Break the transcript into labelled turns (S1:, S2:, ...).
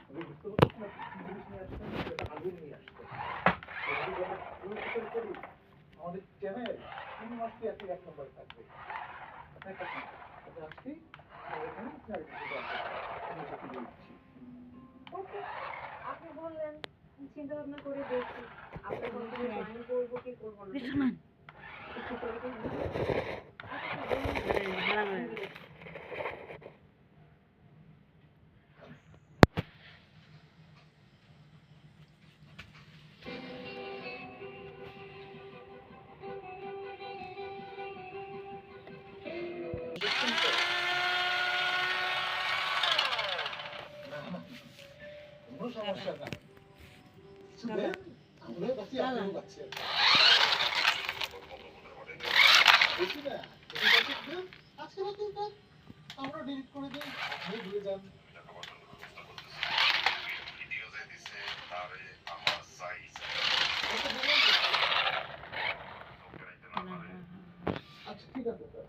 S1: আমি বুঝতে পারছি না কি জিনিস নিয়ে আসছেন, সেটা আগুন নিয়ে আসছেন। এভাবে যখন পরিষ্কার করি, আমাদের চ্যানেল 3 মাস কি একই 1 নম্বরে থাকবে। আপনার কাছে আজকেই আমাদের এখানে আপনার ভিডিওটা আমি সেটা দিচ্ছি।
S2: ওকে, আপনি বললেন, চিন্তা ভাবনা করে দেখছি আপনার কোম্পানি জয়েন করবো কি করবো না। একটু করে দিন। আচ্ছা বলুন।
S1: দেখছেন তো? না, কোনো সমস্যা নাই। শুনেন, আমরাও বাঁচি, আপনিও বাঁচছেন। বেশি না, বেশি বাঁচেন দেন, আজকে বাঁচেন দেন, আমরা ডিলিট করে দিই, আপনিও ভুলে যান। আচ্ছা, বলুন তো। আচ্ছা, ঠিক আছে স্যার।